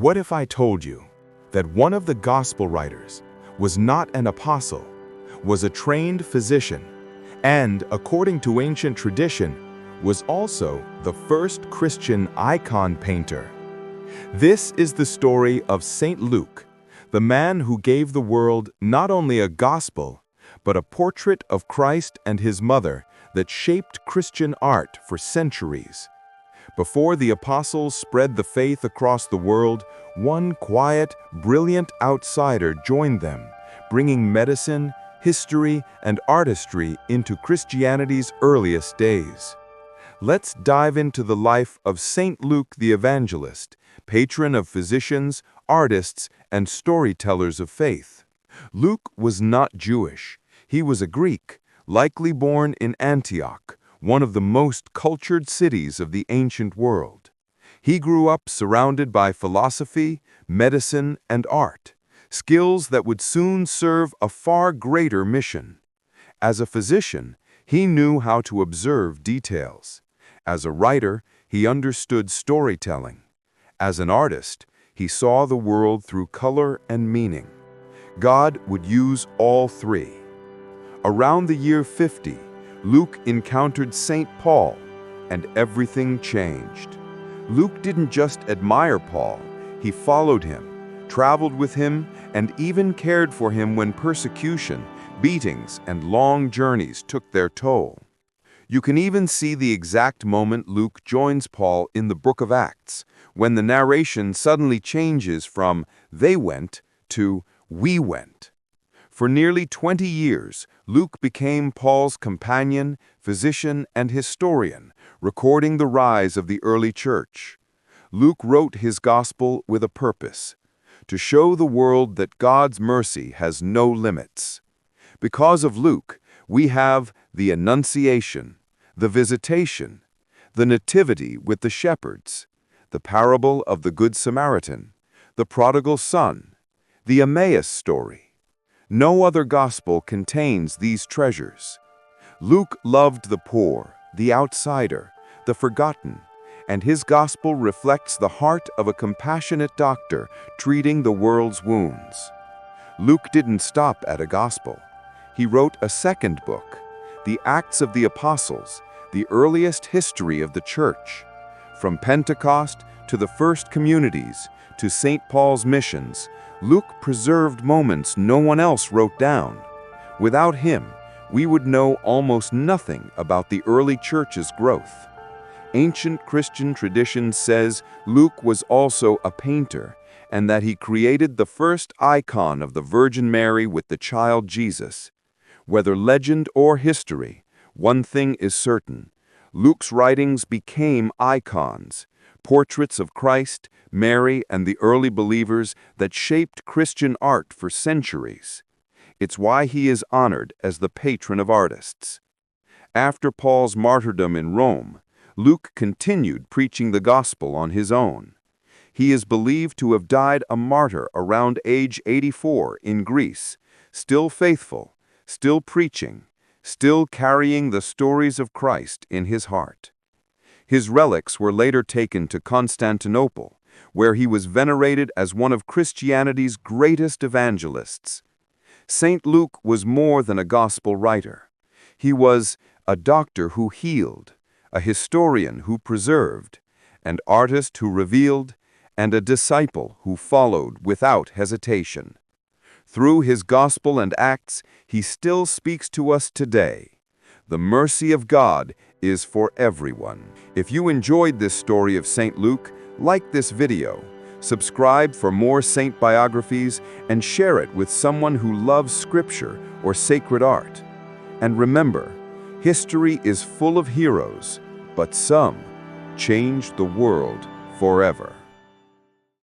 What if I told you that one of the gospel writers was not an apostle, was a trained physician, and, according to ancient tradition, was also the first Christian icon painter? This is the story of St. Luke, the man who gave the world not only a gospel, but a portrait of Christ and his mother that shaped Christian art for centuries. Before the apostles spread the faith across the world, one quiet, brilliant outsider joined them, bringing medicine, history, and artistry into Christianity's earliest days. Let's dive into the life of St. Luke the Evangelist, patron of physicians, artists, and storytellers of faith. Luke was not Jewish. He was a Greek, likely born in Antioch, one of the most cultured cities of the ancient world. He grew up surrounded by philosophy, medicine, and art, skills that would soon serve a far greater mission. As a physician, he knew how to observe details. As a writer, he understood storytelling. As an artist, he saw the world through color and meaning. God would use all three. Around the year 50, Luke encountered St. Paul, and everything changed. Luke didn't just admire Paul, he followed him, traveled with him, and even cared for him when persecution, beatings, and long journeys took their toll. You can even see the exact moment Luke joins Paul in the book of Acts, when the narration suddenly changes from "they went" to "we went." For nearly 20 years, Luke became Paul's companion, physician, and historian, recording the rise of the early church. Luke wrote his gospel with a purpose: to show the world that God's mercy has no limits. Because of Luke, we have the Annunciation, the Visitation, the Nativity with the shepherds, the parable of the Good Samaritan, the Prodigal Son, the Emmaus story. No other gospel contains these treasures. Luke loved the poor, the outsider, the forgotten, and his gospel reflects the heart of a compassionate doctor treating the world's wounds. Luke didn't stop at a gospel. He wrote a second book, the Acts of the Apostles, the earliest history of the church. From Pentecost to the first communities to St. Paul's missions, Luke preserved moments no one else wrote down. Without him, we would know almost nothing about the early church's growth. Ancient Christian tradition says Luke was also a painter, and that he created the first icon of the Virgin Mary with the child Jesus. Whether legend or history, one thing is certain: Luke's writings became icons, portraits of Christ, Mary, and the early believers that shaped Christian art for centuries. It's why he is honored as the patron of artists. After Paul's martyrdom in Rome, Luke continued preaching the gospel on his own. He is believed to have died a martyr around age 84 in Greece, still faithful, still preaching, still carrying the stories of Christ in his heart. His relics were later taken to Constantinople, where he was venerated as one of Christianity's greatest evangelists. St. Luke was more than a gospel writer. He was a doctor who healed, a historian who preserved, an artist who revealed, and a disciple who followed without hesitation. Through his gospel and acts, he still speaks to us today. The mercy of God is for everyone. If you enjoyed this story of St. Luke, like this video, subscribe for more saint biographies, and share it with someone who loves scripture or sacred art. And remember, history is full of heroes, but some changed the world forever.